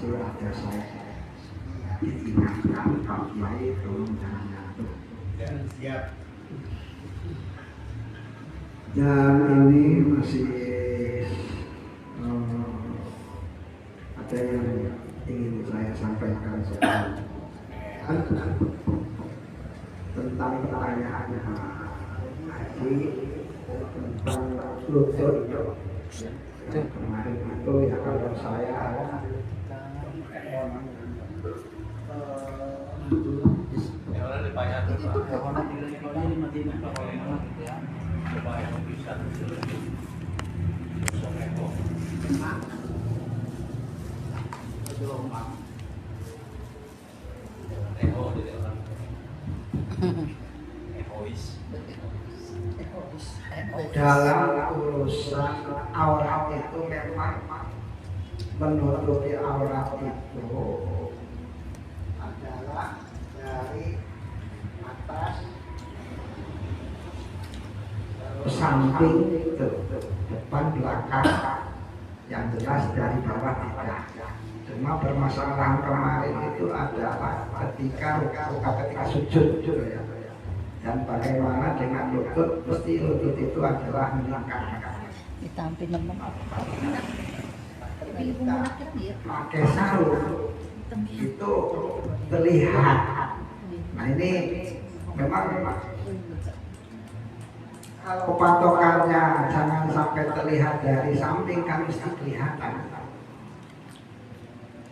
masih ada saya diingatkan Pak Kiai tolong jangan ngantuk. Siap. Dan ini masih ada yang ingin saya sampaikan soal tentang pertanyaan Haji tentang lutut. Kemarin itu ya kalau saya dalam urusan aurat itu memang menutupi aurat itu adalah dari atas samping itu depan belakang, yang jelas dari bawah tidak. Cuma permasalahan kemarin itu adalah ketika sujud ya. Dan bagaimana dengan lutut, mesti lutut itu adalah meningkat. Ditampil naman. Pakai sarung itu terlihat. Nah ini memang kalau patokannya jangan sampai terlihat dari samping, kan mesti kelihatan.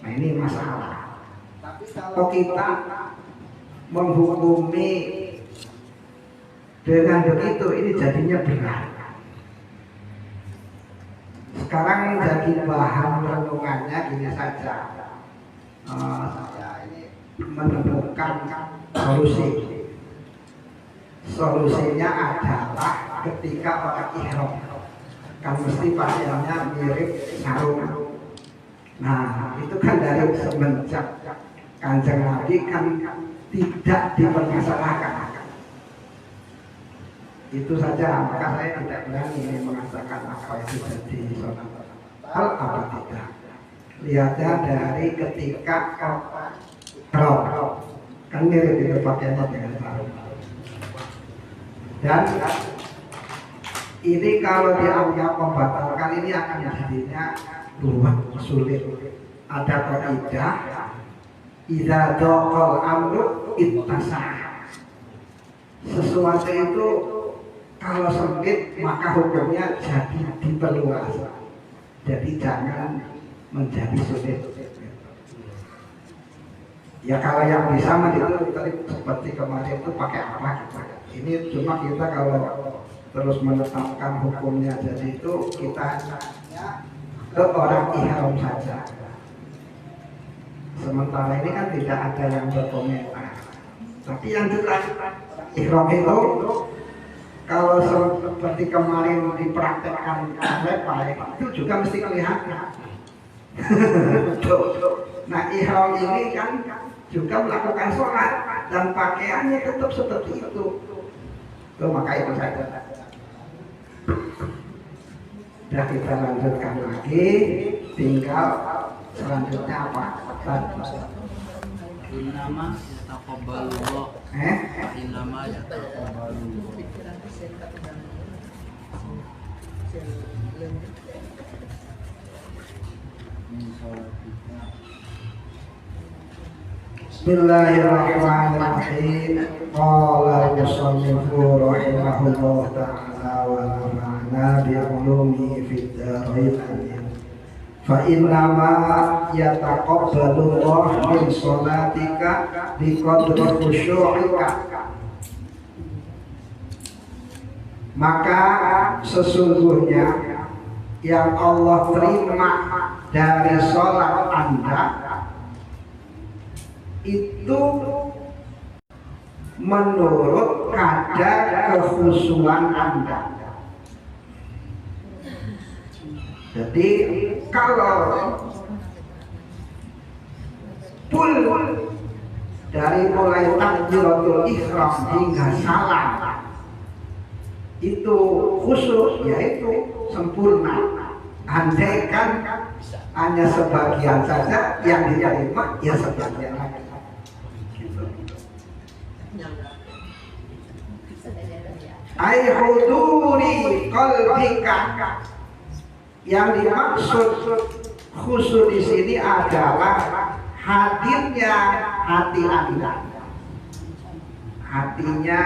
Nah ini masalah. Tapi kalau kita menghukumi dengan begitu, ini jadinya berat. Sekarang jadi bahan renungannya gini saja. Saya ini menemukan solusi. Solusinya adalah ketika orang ihram, kan mesti pakaiannya mirip sarung. Nah, itu kan dari semenjak Kanjeng Nabi kan tidak dipermasalahkan. Itu saja, maka saya tidak berani mengatakan apa itu jadi suatu hal apa tidak. Lihatnya dari ketika ihram, kan mirip itu pakaiannya dengan sarung. Dan ini kalau dianggap membatalkan, ini akan jadinya ruwet, sulit. Ada kaidah idza dhaqal amru ittasah. Sesuatu itu kalau sempit maka hukumnya jadi diperluas. Jadi jangan menjadi sulit. Ya kalau yang bisa itu tadi seperti kemarin itu pakai apa gitu. Ini cuma kita kalau terus menetapkan hukumnya, jadi itu kita ke orang ihram saja. Sementara ini kan tidak ada yang berkomentar. Tapi yang jelas ihram itu kalau seperti kemarin dipraktekkan lepai itu juga mesti kelihatan. Nah ihram ini kan juga melakukan sholat dan pakaiannya tetap seperti itu. Maka itu saja. Sudah kita lanjutkan lagi, tinggal selanjutnya apa? Innama yataqabbalullah. Innama yataqabbalullah. Bismillahirrahmanirrahim. Qala al-musannifu rahimahullah ta'ala wa nafa'ana bi ulumi fid dharain. Fa innama yataqabbalullah min sholatika bi qadri khusyu'ika. Maka sesungguhnya yang Allah terima dari sholat Anda itu menurut kadar kekhusyuan Anda. Jadi kalau full dari mulai takbiratul ihram hingga salam itu khusyuk, yaitu sempurna. andaikan hanya sebagian saja yang diterima, ya sebagian lagi. Gitu. Ai huduri qalbika, yang dimaksud khusus di sini adalah hadirnya hati Anda. Hatinya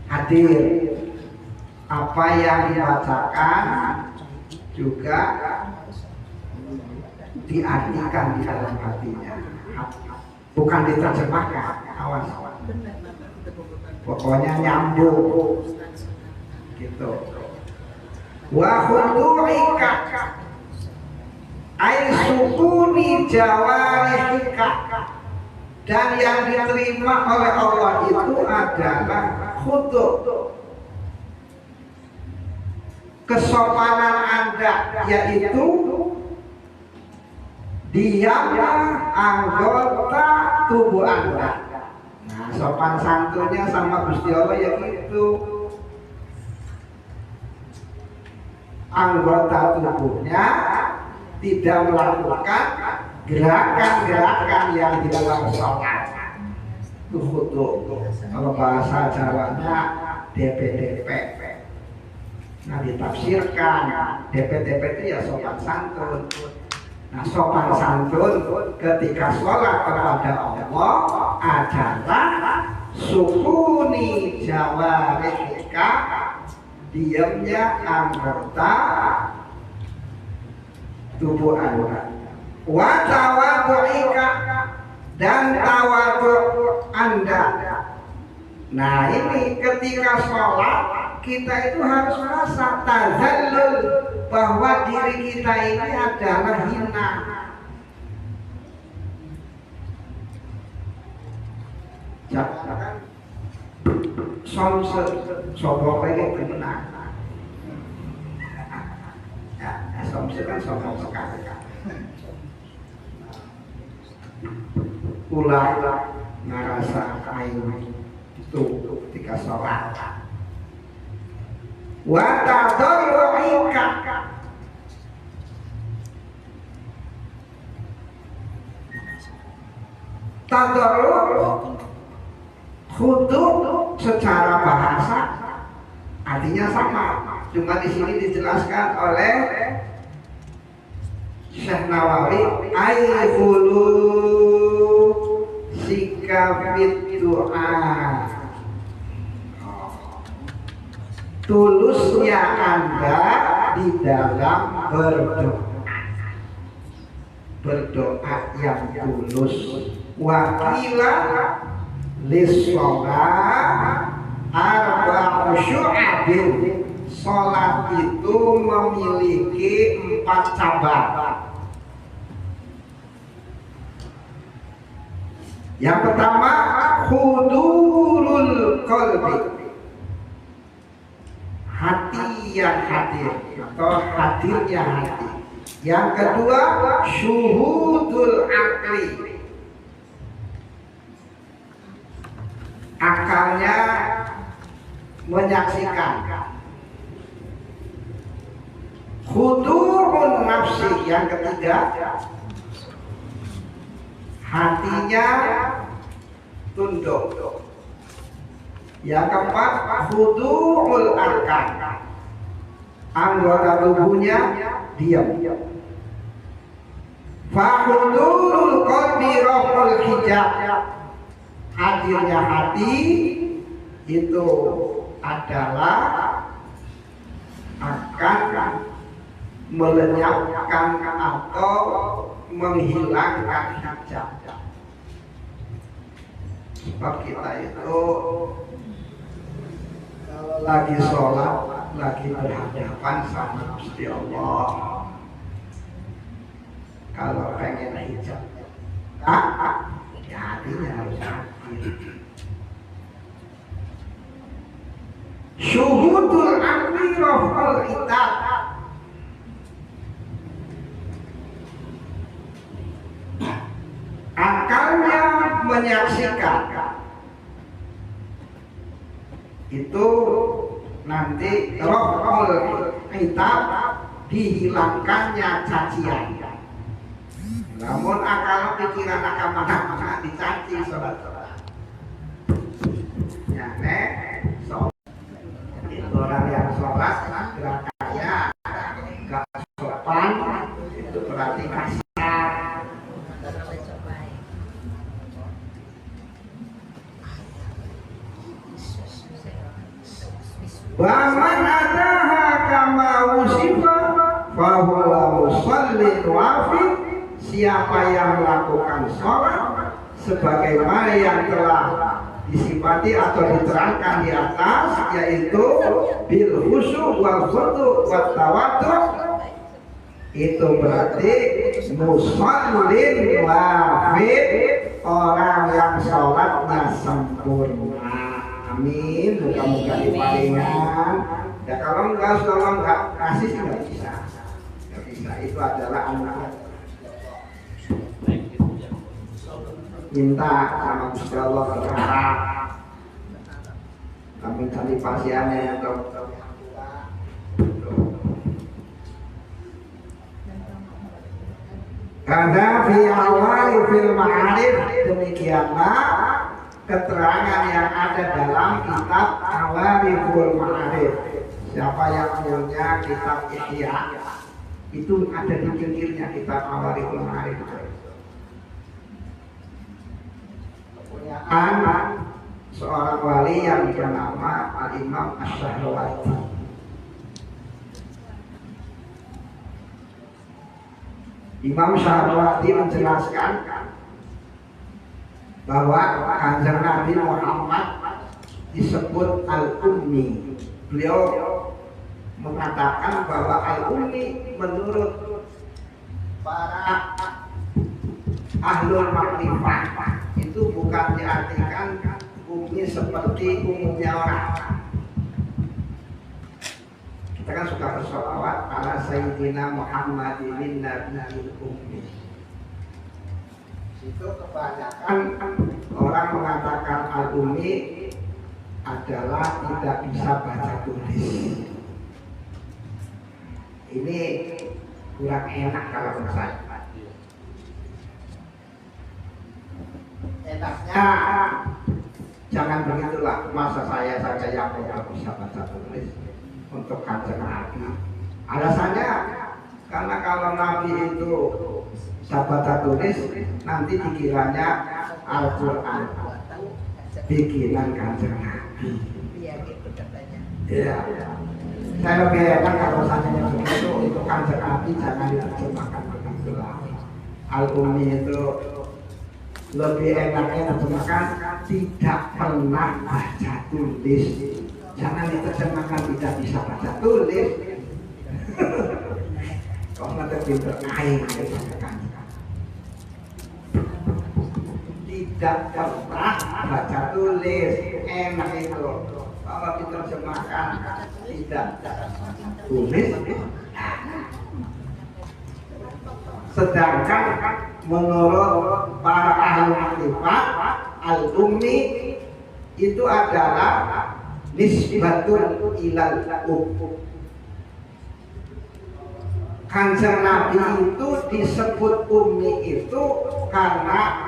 hadir, apa yang dibacakan juga diartikan di dalam hatinya, bukan diterjemahkan. Awas, pokoknya nyambung gitu. Wa khudu'ika ai sukuni jawarihika, dan yang diterima oleh Allah itu adalah khudu', kesopanan Anda, yaitu diamnya anggota tubuh Anda. Nah, sopan santunnya sama Gusti Allah ya gitu. Anggota tubuhnya tidak melakukan gerakan-gerakan yang di dalam sholat. Itu khudu'. Kalau bahasa Jawanya DP-DP. Nah, ditafsirkan DP-DP itu ya sopan santun. Nah, sopan santun ketika sholat kepada Allah adalah sukuni jawarihika, diamnya anggota tubuh Anda. Wa tawadhu'ika, dan tawadhu Anda. Nah, ini ketika sholat kita itu harus merasa tazallul, bahwa diri kita ini adalah hina. Jangan somse sombong lagi benar. Ya, somse kan sombong sekali. Ulah ngerasa ayu itu ketika sholat. Wa tadarru'ika, tadarru' khudu' secara bahasa artinya sama, cuma di sini dijelaskan oleh Syekh Nawawi ai khulu sikabit doa, tulusnya Anda di dalam berdoa yang tulus. Wakila lissolat arba'u syu'abin, sholat itu memiliki 4 cabang. Yang pertama hudurul qalbi, hati yang hadir atau hadirnya hati. Yang kedua syuhudul akli, akalnya menyaksikan. Khudurun nafsi, yang ketiga hatinya tunduk. Yang keempat khudu'ul arkan, anggota tubuhnya diam. Fahudurul qalbi raful hijab, hadirnya hati itu adalah akan melenyapkan atau menghilangkan hijab. Sebab kita itu kalau lagi sholat, lagi berhadapan sama Gusti Allah, kalau pengen hijab, ya hatinya harus hadir. Syuhudul akli rafal itab, akalnya menyaksikan. Itu nanti rafal itab dihilangkannya cacian. Namun akal pikiran akan mana-mana dicaci sholat. Ya, orang yang sholat gerakannya gak sopan, itu berarti kasar. Waman adaha kama usifa fahuwa musallin wafi. Siapa yang melakukan sholat sebagaimana yang telah disifati atau diterangkan di atas, yaitu bil khusyuk wal khudu' wat tawaddu, itu berarti musallin wafi, orang yang sholatnya sempurna. Amin, muka-muka dipalingan. Ya kalau enggak kasih sih nggak bisa. Nggak bisa, itu adalah anugerah. Minta sama Gusti Allah berharap. Namun tadi pasiennya atau karena fi awal fil ma'arif, demikianlah keterangan yang ada dalam kitab Awariful Ma'arif. Siapa yang punya kitab Ihya, itu ada di pinggirnya kitab Awariful Ma'arif. Kepunyaan seorang wali yang bernama Al-Imam Asy-Syahrawati. Imam Syahrawati menjelaskan bahwa Kanjeng Nabi Muhammad disebut Al-Ummi. Beliau mengatakan bahwa Al-Ummi menurut para ahlul makrifah itu bukan diartikan ummi seperti umumnya orang. Kita kan suka bersolawat ala Sayyidina Muhammadin Nabiyil Ummi. Itu kebanyakan orang mengatakan al-ummi adalah tidak bisa baca tulis. Ini kurang enak kalau menurut saya. Enaknya jangan begitulah, masa saya saja yang tidak bisa baca tulis untuk Kanjeng Nabi. Alasannya karena kalau Nabi itu bisa baca tulis, nanti dikiranya Al-Quran bikinan Kanjeng Nabi. Iya gitu katanya. Iya. Saya lebih enak kalau seandainya begitu, untuk Kanjeng Nabi jangan diterjemahkan begitulah. Al-Ummi itu lebih enaknya diterjemahkan tidak pernah baca tulis. Jangan diterjemahkan tidak bisa baca tulis. Kau nggak pinter air tidak pernah baca tulis, enak itu. Kalau diterjemahkan tidak tulis. Sedangkan menurut para ahli makrifat, al-ummi itu adalah nisbatun ilal Kanjeng Nabi itu disebut ummi itu karena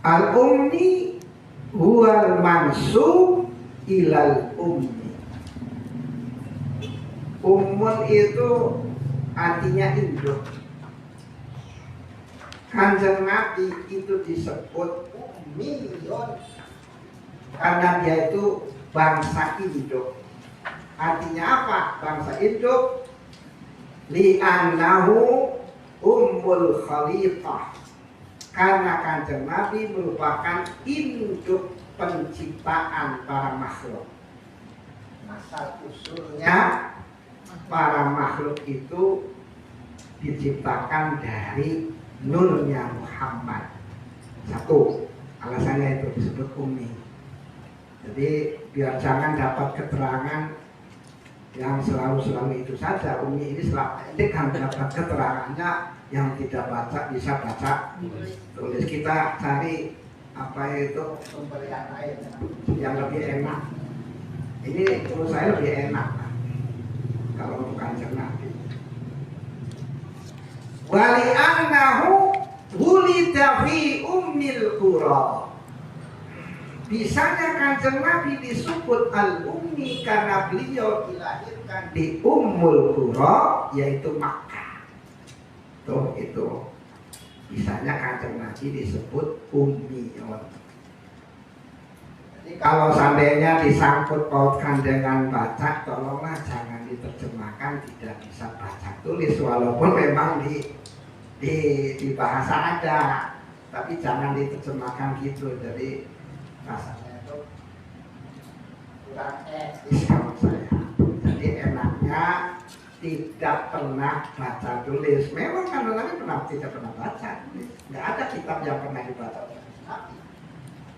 Al-ummi huwal mansub ilal ummi. Ummun itu artinya induk. Kanjeng Nabi itu disebut ummiyun karena dia itu bangsa induk. Artinya apa bangsa induk? Li'annahu ummul khalifah, karena Kanjeng Nabi merupakan induk penciptaan para makhluk. Asal usulnya para makhluk itu diciptakan dari nurnya Muhammad. Satu, alasannya itu disebut ummi. Jadi biar jangan dapat keterangan yang selalu itu saja. Ummi ini ini kan dapat keterangannya yang tidak baca bisa baca tulis. Kita cari apa itu sumber yang lain yang lebih enak. Ini menurut saya lebih enak kalau untuk Kanjeng Nabi. Wali annahu wulida fi ummil qura. Bisanya Kanjeng Nabi disebut al-ummi karena beliau dilahirkan di Ummul Qura, yaitu Makkah. Tuh itu. Bisanya Kanjeng Nabi disebut ummiyun. Jadi kalau seandainya disangkut pautkan dengan baca, tolonglah jangan diterjemahkan tidak bisa baca tulis, walaupun memang di bahasa ada, tapi jangan diterjemahkan gitu. Jadi rasanya itu kurang etis kalau saya. Jadi enaknya tidak pernah baca tulis. Memang kan Nabi tidak pernah baca tulis. Nggak ada kitab yang pernah dibaca oleh Nabi.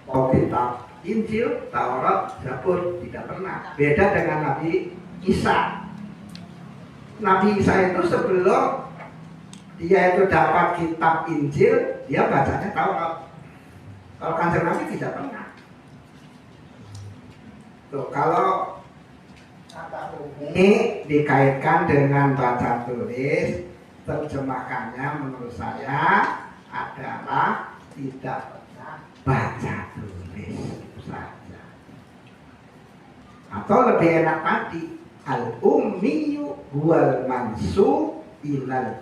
Oh, kitab Injil, Taurat, Zabur tidak pernah. Beda dengan Nabi Isa. Nabi Isa itu sebelum dia itu dapat kitab Injil, dia bacanya Taurat. Kalau Kanjeng Nabi tidak pernah. Tuh, kalau kata ini dikaitkan dengan baca tulis, terjemahannya menurut saya adalah tidak pernah baca tulis saja. Atau lebih enak tadi, al-ummiyu huwal mansub ilal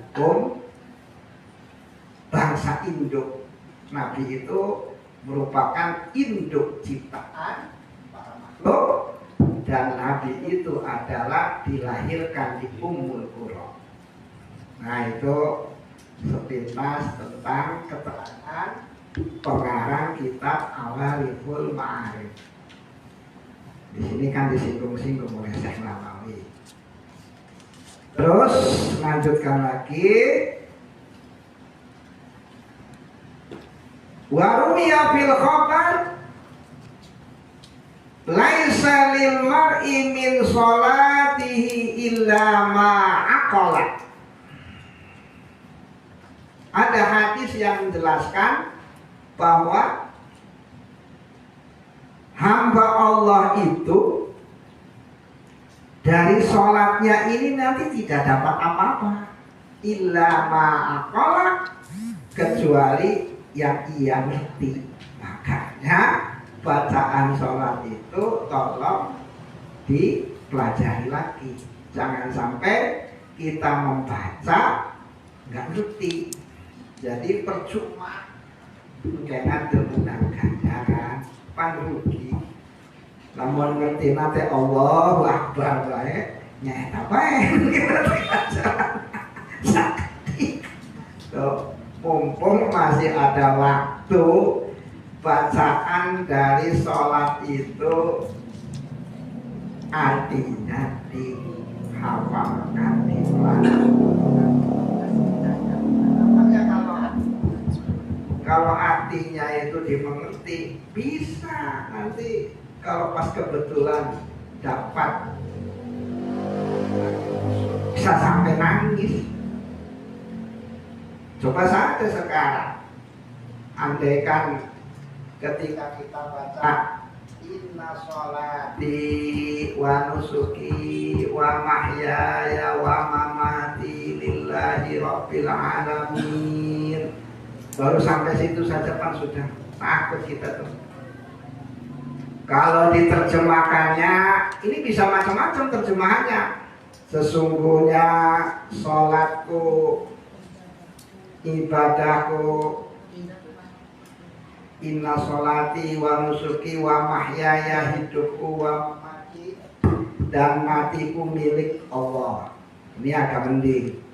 bangsa induk. Nabi itu merupakan induk ciptaan para makhluk, dan Nabi itu adalah dilahirkan di Ummul Qura. Nah itu sepintas tentang keterangan pengarang kitab Awaliful Ma'arif. Di sini kan disinggung-singgung oleh Syekh Nawawi. Terus lanjutkan lagi. Warumiya fil khabar laisa lil mar'i min sholatihi illa ma aqala. Ada hadis yang menjelaskan bahwa hamba Allah itu dari sholatnya ini nanti tidak dapat apa-apa illa ma aqala, kecuali yang ia ngerti. Makanya bacaan sholat itu tolong dipelajari lagi. Jangan sampai kita membaca nggak ngerti, jadi percuma. Jangan terundang ganjaran, pan rugi. Namun ngerti nate Allahu Akbar bae, nyata bae kita sakti. Tuh. Mumpung masih ada waktu, bacaan dari sholat itu artinya dihafalkan, kalau artinya itu dimengerti, bisa nanti kalau pas kebetulan dapat bisa sampai nangis. Coba saja sekarang, andaikan ketika kita baca inna sholati wa nusuki wa mahyaya wa mamati lillahi rabbil alamin, baru sampai situ saja kan sudah takut kita tuh. Kalau diterjemahkannya, ini bisa macam-macam terjemahannya. Sesungguhnya sholatku, ibadahku, inna sholati wa nusuki wa mahyaya, hidupku wa mati dan matiku milik Allah. Ini agak mending.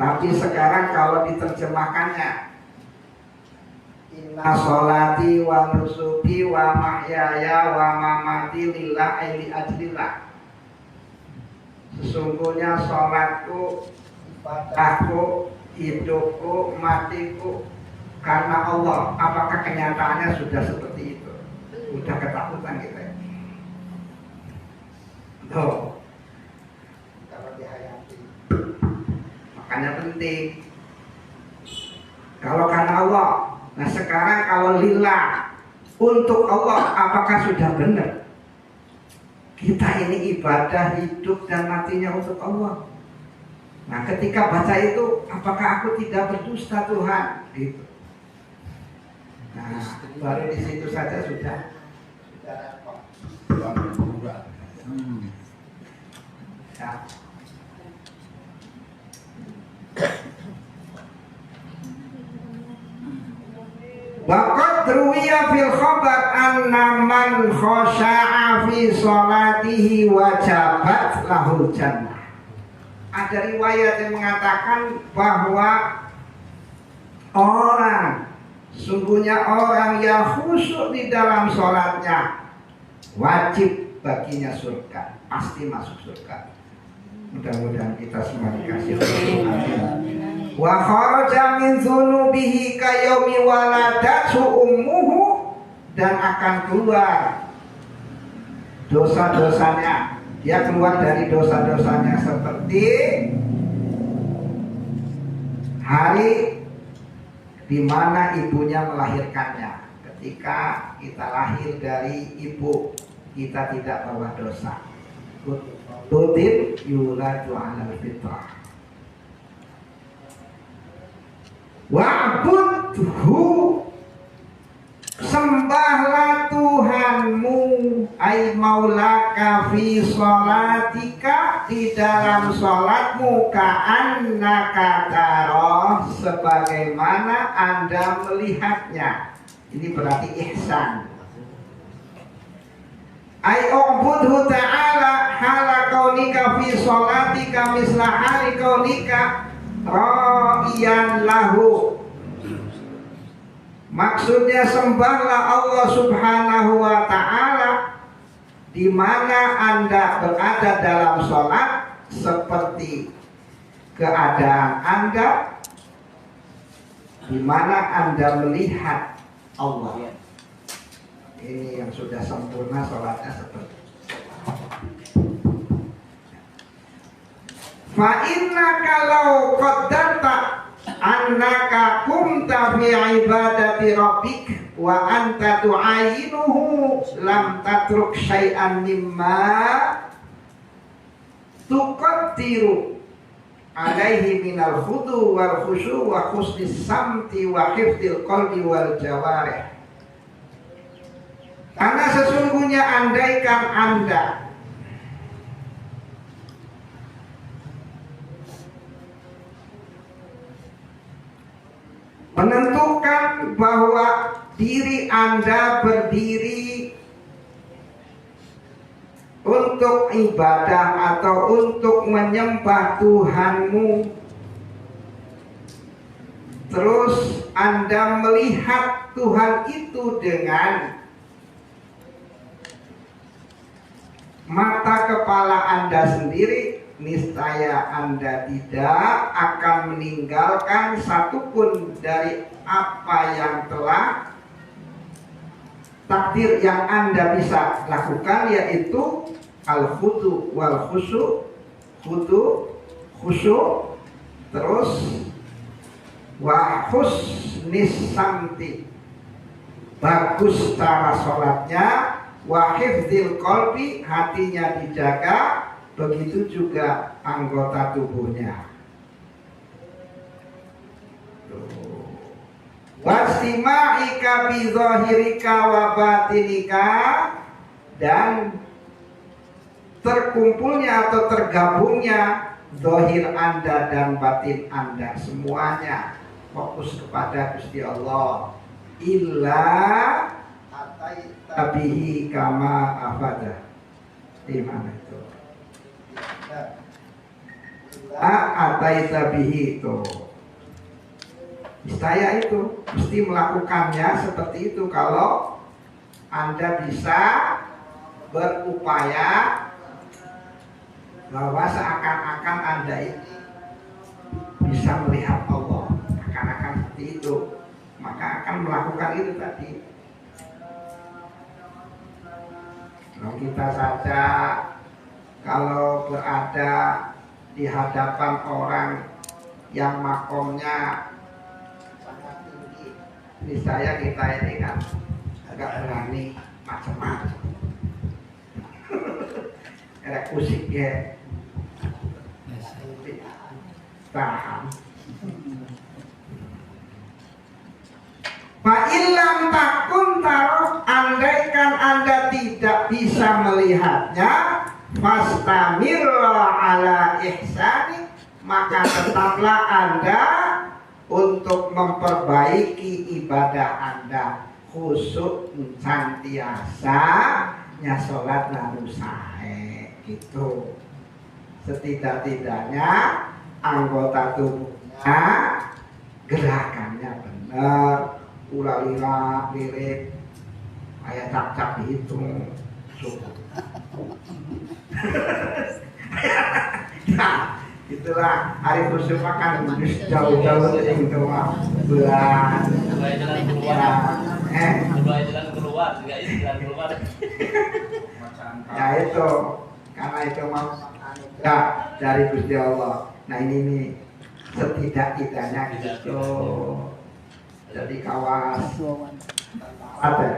Tapi sekarang kalau diterjemahkannya, inna sholati wa nusuki wa mahyaya wa mamati lillah li ajlillah. Sesungguhnya sholatku, ibadahku, hidupku, matiku karena Allah. Apakah kenyataannya sudah seperti itu? Udah ketakutan kita ya? Tuh, kalau dihayati. Makanya penting. Kalau karena Allah. Nah sekarang kalau lillah, untuk Allah, apakah sudah benar? Kita ini ibadah, hidup dan matinya untuk Allah. Nah ketika baca itu, apakah aku tidak berdusta Tuhan? Gitu. Nah baru di situ saja sudah ya. Waqad ruwiya fil khabar anna man khasha'a fi sholatihi wajabat lahul jannah. Ada riwayat yang mengatakan bahwa sungguhnya orang yang khusyuk di dalam sholatnya wajib baginya surga, pasti masuk surga. Mudah-mudahan kita semua dikasih surga. Wa kharaja min dzunubihi kayaumi waladatu ummuhu, dan akan keluar dosa-dosanya. Dia keluar dari dosa-dosanya seperti hari di mana ibunya melahirkannya. Ketika kita lahir dari ibu, kita tidak bawa dosa. Tutin yuladu alal fitrah. Wa'budhu, sembahlah Tuhanmu, ay maulaka fi sholatika, di dalam sholatmu, ka'annaka taroh, sebagaimana Anda melihatnya. Ini berarti ihsan. Ay u'budhu ta'ala hala kaunika fi sholatika misla hali kaunika ra'iyan lahu. Maksudnya sembahlah Allah Subhanahu wa ta'ala di mana Anda berada dalam sholat seperti keadaan Anda di mana Anda melihat Allah. Ini yang sudah sempurna sholatnya seperti itu. Fa inna kalau qaddata annaka kumta fi ibadati rabbik wa anta tu'ayinuhu lam tatruk syai'an mimma tuqaddiru alaihi minal khudu wal khusyu wa husnis samti wa hifdil qalbi wal jawarih. Karena sesungguhnya andaikan Anda menentukan bahwa diri Anda berdiri untuk ibadah atau untuk menyembah Tuhanmu, terus Anda melihat Tuhan itu dengan mata kepala Anda sendiri, niscaya Anda tidak akan meninggalkan satupun dari apa yang telah takdir yang Anda bisa lakukan, yaitu al-khudu wal khusyu, khusyuk, terus wa husnis samti, bagus cara sholatnya, wa hifdzil qalbi, hatinya dijaga, begitu juga anggota tubuhnya. Wasima'ika bi zahirika wa batinika, dan terkumpulnya atau tergabungnya zahir Anda dan batin Anda semuanya fokus kepada Gusti Allah. Illa ataita bihi kama afada. Di mana itu? Ataita bihi itu. Saya itu mesti melakukannya seperti itu kalau Anda bisa berupaya bahwa seakan-akan Anda ini bisa melihat Allah, akan-akan seperti itu, maka akan melakukan itu tadi. Kalau kita saja kalau berada di hadapan orang yang makomnya sangat tinggi, misalnya kita ini kan agak berani macam-macam. Ada kusik ya, tahan. Fa'ilam takun taruh, andaikan Anda tidak bisa melihatnya, fastamirra ala ihsani, maka tetaplah Anda untuk memperbaiki ibadah Anda, khusyuk santiasa nya sholat lalu sae gitu. Setidak-tidaknya anggota tubuhnya gerakannya benar, ulah lirik kayak cap-cap dihitung cukup. Nah, itulah hari khusyuk makan jauh-jauh dari doa bulan. Jalan keluar, jalan keluar. Ya itu, karena itu mau ya dari Gusti Allah. Nah ini nih setidak-tidaknya gitu. Jadi kawas ada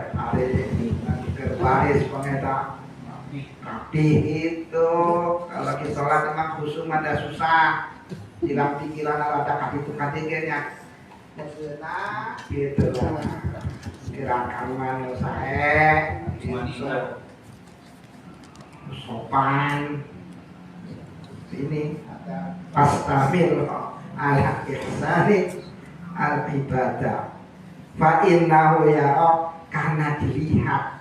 berbaris pengeta rapi itu. Kalau kita sholat memang khusyuk ada susah. Hilang pikiran ada kapitu katiganya. Nah, gitu lah. Gerakan manusia gitu. Sopan. Ini ada pastamil ala ihsani al ibadah. Fa innahu yara, karena dilihat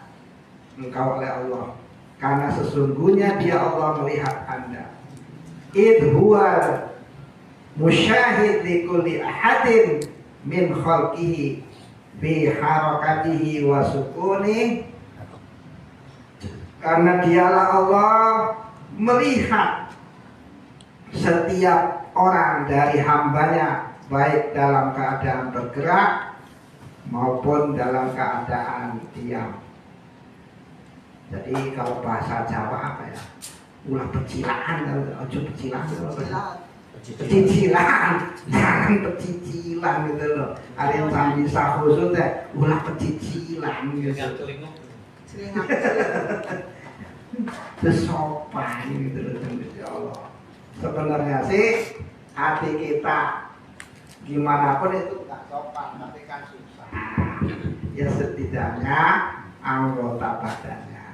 engkau oleh Allah, karena sesungguhnya dia Allah melihat Anda. Id huwa musyahid li kulli ahadin min khalqihi bi harakatihi wa sukuni, karena dialah Allah melihat setiap orang dari hambanya, baik dalam keadaan bergerak maupun dalam keadaan diam. Jadi kalau bahasa Jawa apa ya? Ulah pecilaan, ojo pecilaan, pecicilan, jangan pecicilan gitu loh. Ada yang sambil khusus deh, ulah pecicilan gitu. Bersopan gitu loh, ya Allah. Sebenarnya sih hati kita gimana pun itu nggak sopan, tapi kan susah. Ya setidaknya anggota badannya.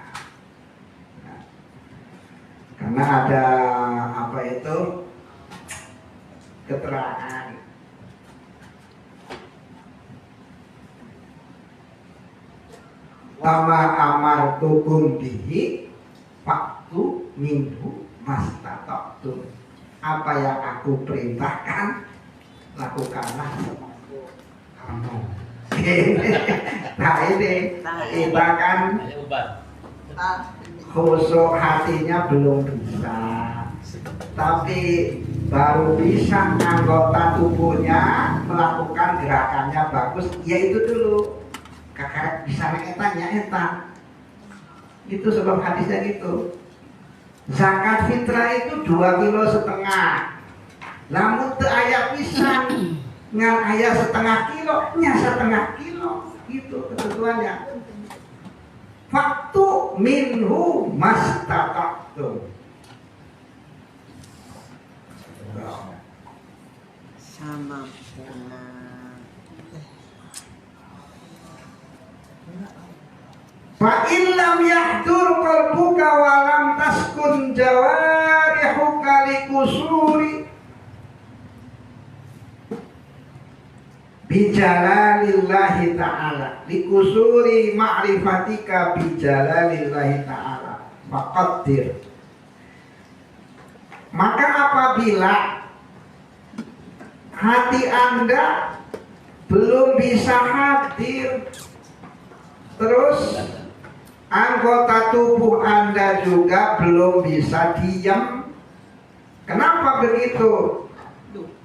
Nah, karena ada apa itu keterangan. Wama amartukum bihi faktu minhu mastata'tum. Apa yang aku perintahkan, lakukanlah semampu kamu. Nah ini kita kan khusyuk hatinya belum bisa, tapi baru bisa anggota tubuhnya melakukan gerakannya bagus. Ya itu dulu kakak bisa etanya etan. Itu sebab hadisnya gitu. Zakat fitrah itu 2,5 kg. Namun teu aya pisan ngan aya setengah kilo, nya setengah kilo. Gitu ketentuannya. Faktu minhu mastata'tum. Sama pula. lam yahdur qalbuka wa lam taskun jawarihuka likusuri bijalalillahi ta'ala, likusuri ma'rifatika bijalalillahi ta'ala. Faqaddir. Maka apabila hati Anda belum bisa hadir, terus anggota tubuh Anda juga belum bisa diam. Kenapa begitu?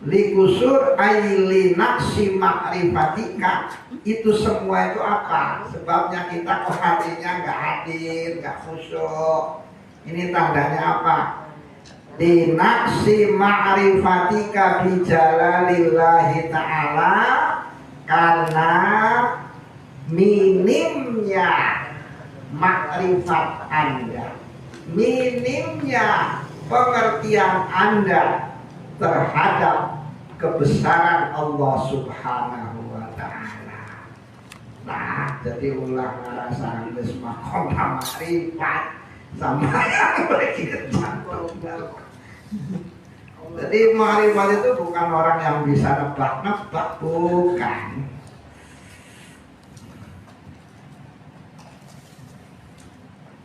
Likusur aili naksi ma'rifatika. Itu semua itu apa? Sebabnya kita kok hatinya nggak hadir, nggak khusyuk. Ini tandanya apa? Dinaksi ma'rifatika bijalalillahi ta'ala, karena minimnya makrifat Anda, minimnya pengertian Anda terhadap kebesaran Allah Subhanahu wa ta'ala. Nah, jadi ulah ngarasan geus makom makrifat sama yang begitu cantum. Jadi makrifat itu bukan orang yang bisa nebak-nebak, bukan.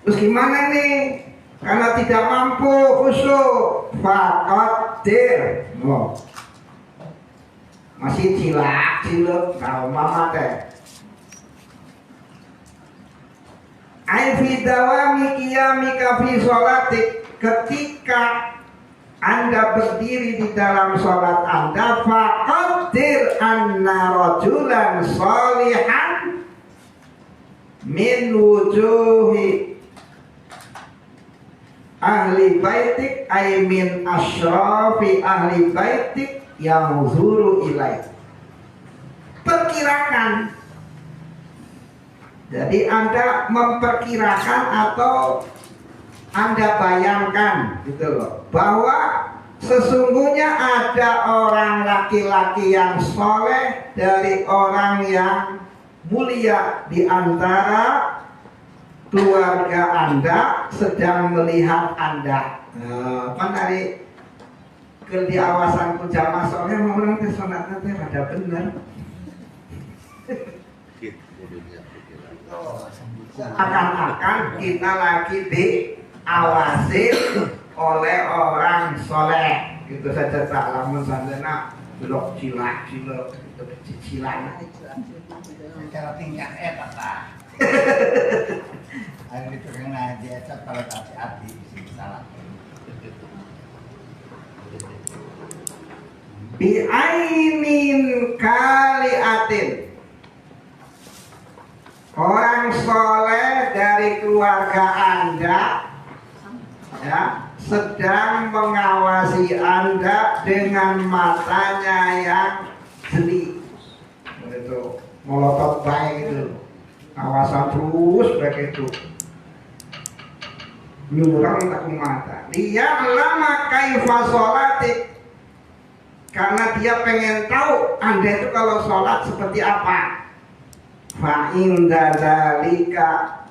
Terus gimana nih? Karena tidak mampu khusyuk, faqaddir. Oh. Masih cilak, kalau mama teh. Ai fi dawami qiyamika fi sholatik, ketika Anda berdiri di dalam sholat Anda, faqaddir anna rajulan sholihan min wujuhi ahli baitik ay min asyrafi ahli baitik yang zuru ilaih. Perkirakan. Jadi Anda memperkirakan atau Anda bayangkan gitu loh, bahwa sesungguhnya ada orang laki-laki yang soleh dari orang yang mulia di antara keluarga Anda sedang melihat Anda. Kan dari diawasanku jamaah soalnya mau orang teh sholatnya teh rada bener. Akan-akan kita lagi diawasi oleh orang soleh. Itu saja salamun sandena belok cilak itu cicilan. Cara tingkat apa? Hari itu kena biasa kalau hati-hati sih salah. Bi'ainin kaliatin, orang soleh dari keluarga Anda ya sedang mengawasi Anda dengan matanya yang jeli. Itu melotot baik itu. Kawasan terus begitu nyurang tak mata. Dia lama kaifa sholatik, karena dia pengen tahu Anda itu kalau sholat seperti apa. Fa inda dzalika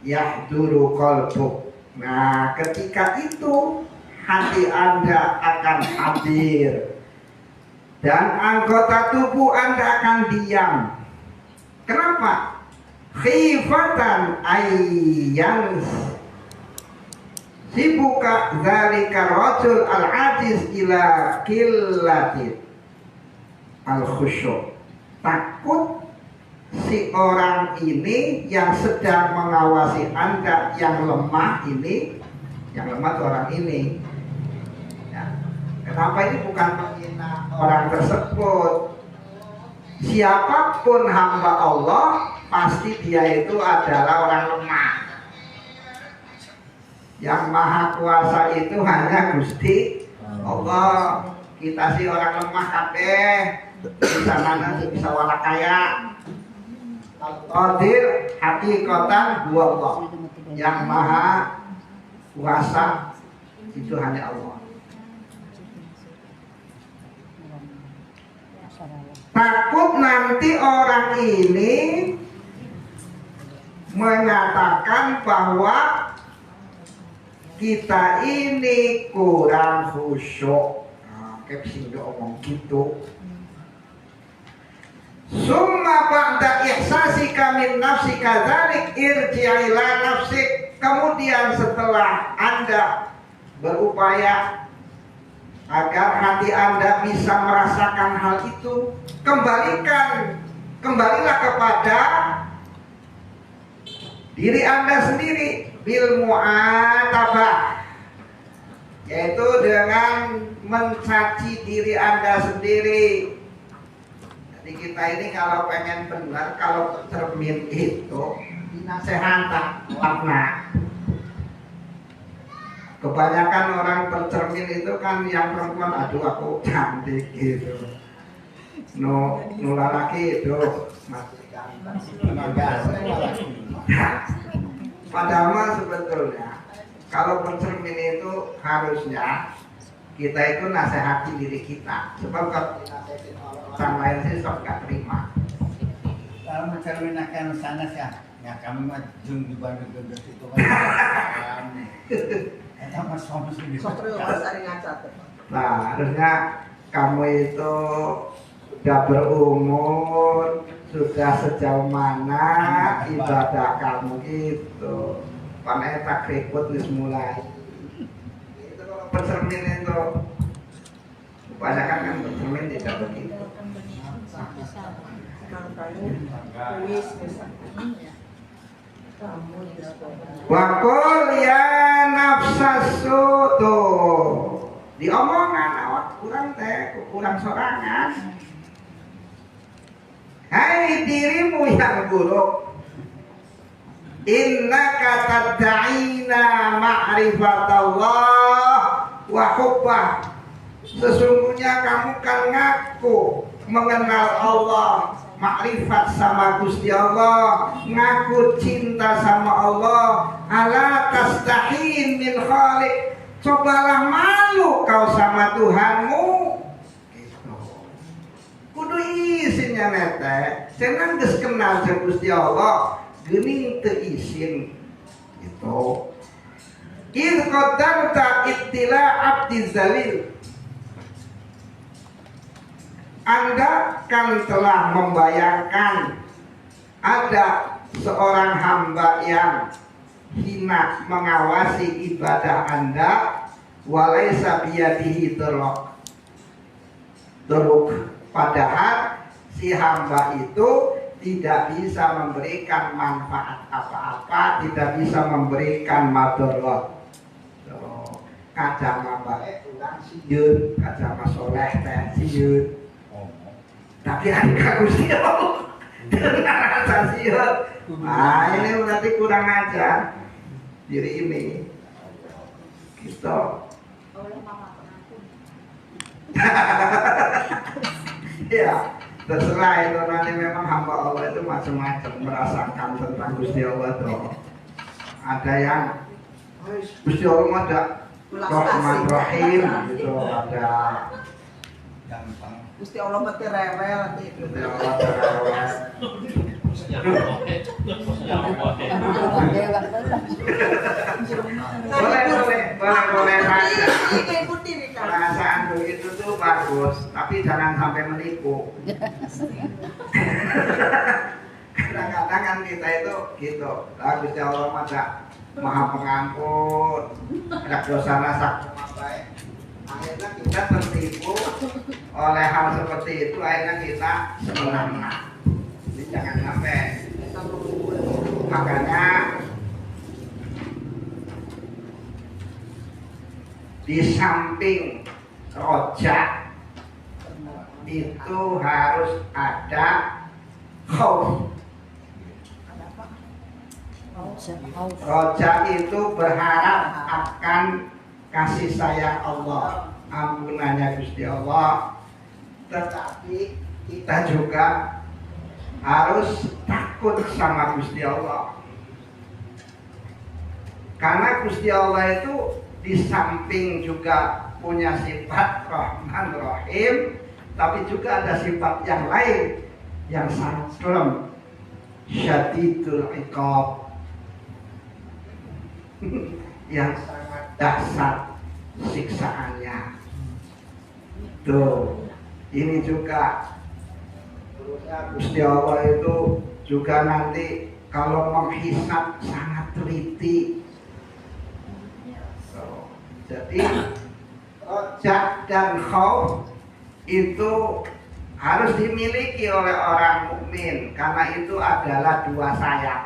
yahduru qalbuk. Nah, ketika itu hati Anda akan hadir dan anggota tubuh Anda akan diam. Kenapa? Khifatan ayyan sibuka dzalika rajul al-ajiz ila qillatin al-khusyuk. Takut si orang ini yang sedang mengawasi Anda yang lemah ini, yang lemah itu orang ini ya. Kenapa ini bukan menghina orang tersebut? Siapapun hamba Allah pasti dia itu adalah orang lemah. Yang maha kuasa itu hanya Gusti Allah. Kita sih orang lemah kabeh. Bisa mana bisa walakaya. Qadir hakikatan dua Allah. Yang maha kuasa itu hanya Allah. Takut nanti orang ini menyatakan bahwa kita ini kurang khusyuk. Nah, kayak sing ngomong gitu. Summa ba'da ihsasika min nafsika dzalik irji' ila nafsik. Kemudian setelah Anda berupaya agar hati Anda bisa merasakan hal itu, kembalilah kepada diri Anda sendiri bil mu'atabah, yaitu dengan mencaci diri Anda sendiri. Jadi kita ini kalau pengen benar, kalau cermin itu dinasehatan warna. Kebanyakan orang bercermin itu kan yang perempuan, aduh aku cantik gitu. No laki itu padahal mah sebetulnya kalau bercermin itu harusnya kita itu nasihati diri kita. Sebab kalau dinasihatin orang lain sih sok gak terima. Kalau mencerminkan sana sih, ya kami mah jung di Bandung Gendut itu kan. Eta mah sama sih. Nah, harusnya kamu itu sudah berumur, sudah sejauh mana ibadah kamu itu. Panai tak ribut nih mulai. Itu kalau bercermin itu, kebanyakan kan bercermin tidak begitu. Wakul ya nafsasu tuh diomongan awak kurang teh, kurang sorangan. Hai dirimu yang buruk, innaka tad'ina ma'rifatallah wa hubbah. Sesungguhnya kamu kan ngaku mengenal Allah, makrifat sama Gusti Allah, ngaku cinta sama Allah. Ala tastahin min khaliq, cobalah malu kau sama Tuhanmu. Gitu. Kudu isinya nete, senang geus kenal jeung Gusti Allah, geuning teu isin. Gitu. Idh qaddamta ittila abdi zalil, Anda kan telah membayangkan ada seorang hamba yang hina mengawasi ibadah Anda, walaisa biyadihi turuk, padahal si hamba itu tidak bisa memberikan manfaat apa-apa, tidak bisa memberikan madarat. Kadang bae urang sieun, kadang soleh teh sieun. Tapi angka Gusti Allah dengan rasa sihir. Nah, ini berarti kurang ajar diri ini. Gitu. Ya, terserah itu nanti memang hamba Allah itu macam-macam merasakan tentang Gusti Allah tuh. Ada yang Gusti Allah ada Rahman Rahim gitu, ada gampang. Gusti Allah mati rewel gitu. Gusti Allah rewel. Boleh saja. Perasaan begitu tuh bagus, tapi jangan sampai menipu. Kadang-kadang kan kita itu gitu. Gusti Allah Maha Pengampun, tidak dosa rasa baik. Akhirnya kita tertipu oleh hal seperti itu, akhirnya kita semena-mena. Jadi jangan sampai. Makanya di samping roja itu harus ada khauf. Roja itu berharap akan kasih sayang Allah, ampunannya Gusti Allah. Tetapi kita juga harus takut sama Gusti Allah, karena Gusti Allah itu di samping juga punya sifat Rahman Rahim, tapi juga ada sifat yang lain yang sangat serem, syadidul iqab, yang sangat dahsyat siksaannya. Tuh, ini juga Gusti Allah itu juga nanti kalau menghisap sangat teliti. Jadi rojak dan khauf itu harus dimiliki oleh orang mukmin karena itu adalah dua sayap.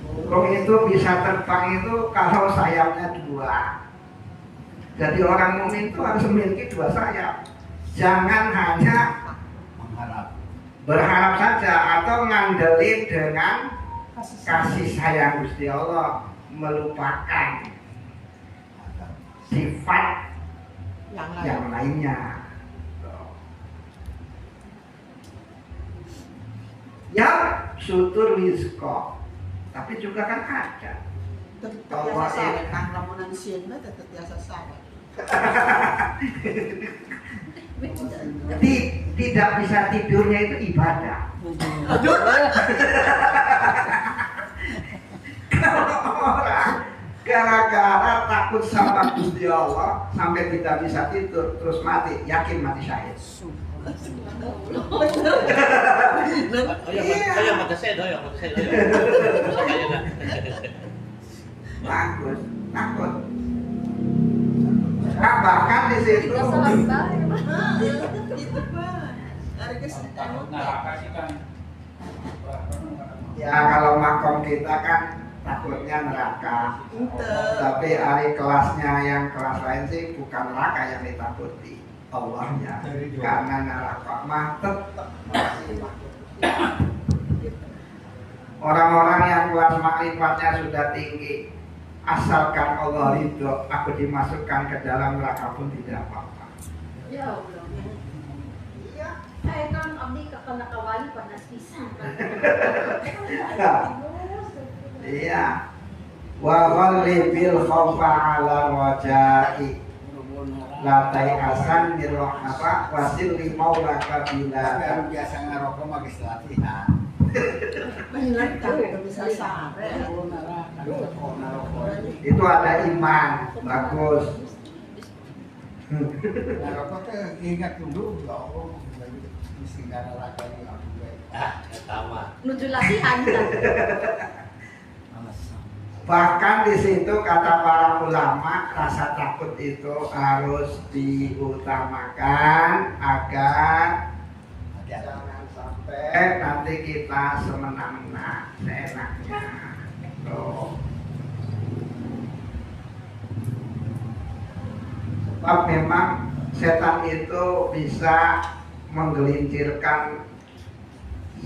Burung itu bisa terbang itu kalau sayapnya dua. Jadi orang mukmin itu harus memiliki dua sayap. Jangan hanya berharap saja atau ngandelin dengan kasih sayang Gusti Allah, melupakan sifat yang lainnya. Ya, sutur rizqa. Tapi juga kan ada bahwa Kang lamunan sieun mah tetep biasa sawe. Tidak bisa tidurnya itu ibadah. Kalau orang gara-gara takut sama Gusti Allah sampai tidak bisa tidur terus mati, yakin mati syahid. Kayak mata saya doyong. Bagus, takut. Nah, bahkan di situ ya kalau makom kita kan takutnya neraka. Tapi hari kelasnya yang kelas lain sih bukan neraka yang ditakuti, Allahnya. Karena neraka mah tetap masih orang-orang yang kelas makrifatnya sudah tinggi, asalkan Allah ridho, aku dimasukkan ke dalam neraka pun tidak apa-apa. Ya Allah. Iya. Kan abdi kakawali panas pisan. Iya. Wa ghallibil khaufa 'ala rajai. Latai asan mirroh apa? Wasil maulaka bila. Yang biasa ngerokok mah geus latihan. Bener kan bisa sawe. Itu ada iman, bagus. Ngerokok teh ingat dulu ya Allah, mesti nggak ada lagi aku. Sama. Nuju latihan kan. Bahkan di situ kata para ulama rasa takut itu harus diutamakan agar jangan sampai nanti kita semena-mena seenaknya. Sebab memang setan itu bisa menggelincirkan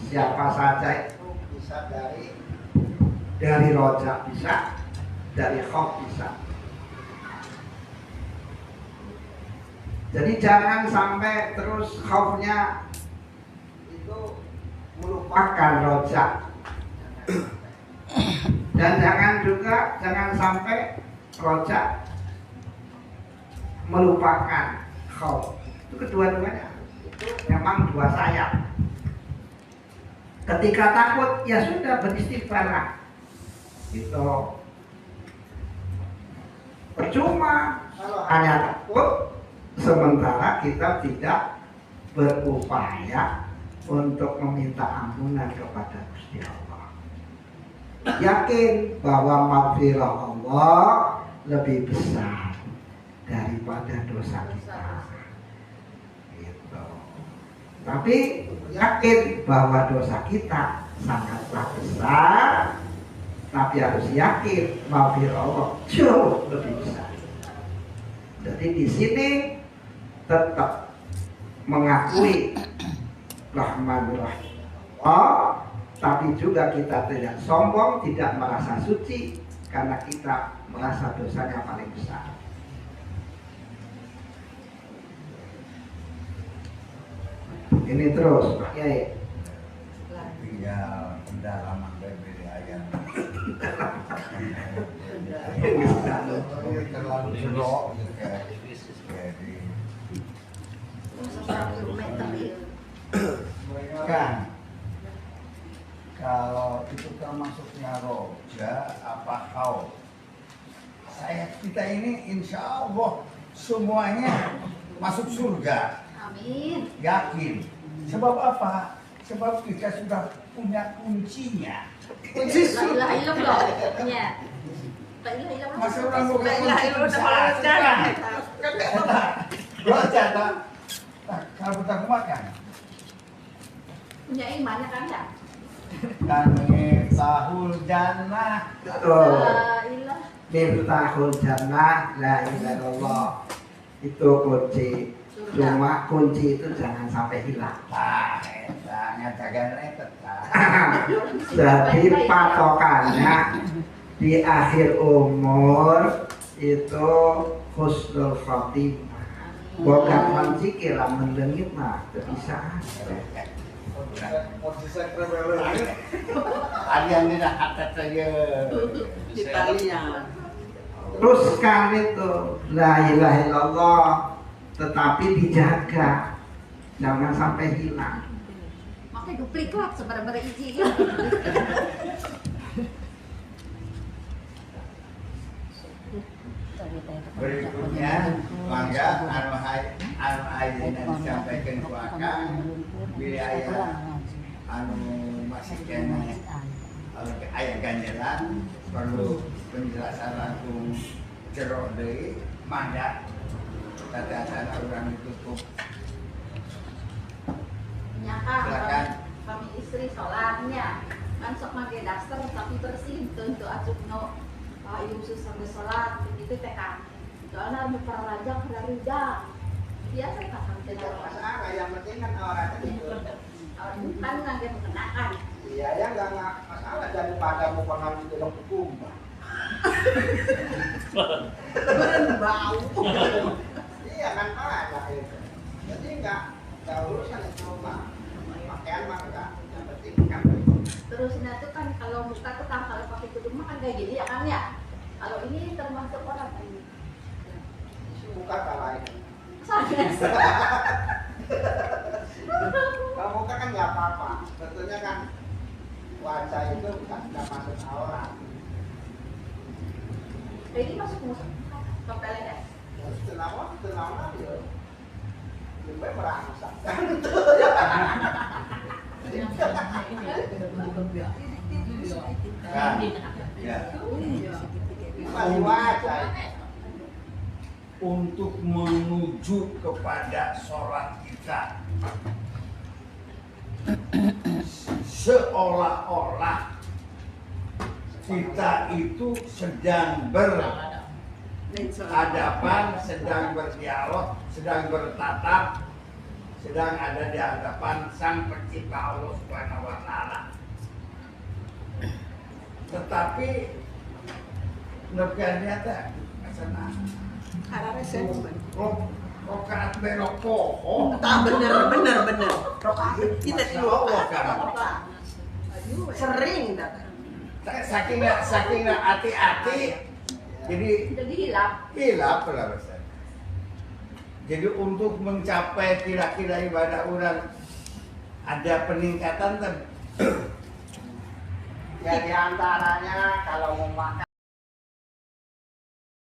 siapa saja, itu bisa dari rojak bisa, dari khauf bisa. Jadi jangan sampai terus khaufnya itu melupakan rojak. Dan jangan sampai rojak melupakan khauf. Itu kedua-duanya. Itu memang dua sayap. Ketika takut ya sudah beristighfarlah. Itu percuma kalau hanya takut sementara kita tidak berupaya untuk meminta ampunan kepada Gusti Allah. Yakin bahwa maghfirah Allah lebih besar daripada dosa kita. Gitu. Tapi yakin bahwa dosa kita sangatlah besar. Tapi harus yakin maghfirah Allah jauh lebih besar. Jadi di sini tetap mengakui Rahman Rahim Allah, tapi juga kita tidak sombong, tidak merasa suci karena kita merasa dosanya paling besar. Ini terus Pak Kiai. Ya, udah lama dari ayam. Terlalu jeruk kan kalau itu termasuknya roja apa kau? Kita ini insya Allah semuanya masuk surga. Amin. Yakin. Sebab apa? Sebab kita sudah punya kuncinya. La ilaha illallah. Ya. La ilaha illallah. Masa orang mau La ilaha illallah sama sekarang. Baca tak? Kalau kita makan. Punya iman ya kan ya? Kami tahul jannah. Betul. La ilaha. Miftahul jannah la ilaha illallah. Itu kunci. Cuma kunci itu jangan sampai hilang. Nyatakan tetap. Jadi patokannya di akhir umur itu husnul khotimah. Bukan kunci lamun leungit mah teu bisa. Alian ini dah kata saya. Italian. Terus sekali itu la ilaha illallah, tetapi dijaga jangan sampai hilang. Makanya duplikat sebenarnya iji. Berikutnya, mangga anu ayeuna disampaikan ku akang wilayah anu masih kena aya ganjalan perlu penjelasan langsung jero deui mangga tata-tata urang ditutup. Nyaka Silakan. kami istri sholatnya kan sok make daster tapi bersih tentu acukno ieu susah sholat itu teh kan soalnya harus perajak rida biasa kan teh Masalah yang penting kan orangnya itu. kan nggak mengenakan Iya ya nggak masalah daripada mau pengaruh di dalam hukum. Bau. Iya kan ada itu. Jadi nggak urusan itu mah. Pakaian mah enggak. Yang penting kan. terusnya tuh kan kalau muka tuh kan kalau pakai kerudung mah kan kayak gini ya kan ya kalau ini termasuk orang ini Buka lain. sanes Kalau muka kan nggak apa-apa. Tentunya kan wajah itu nggak masuk aurat. ini masuk ke PLN Tenang ya. Lebih merangsang. Kan? Ya. Masih wajah. Untuk menuju kepada sholat kita seolah-olah kita itu sedang berhadapan, sedang berdialog, sedang bertatap, sedang ada di hadapan Sang Pencipta Allah Subhanahu wa Ta'ala. Tetapi negaranya teh sana Karena resepmen. rokaat belok poho. Tak bener. Rokaat kita Masya Allah kan. sering dah. Saking hati-hati, jadi hilap lah rasanya. Jadi untuk mencapai kira-kira ibadah orang ada peningkatan Ya diantaranya kalau mau makan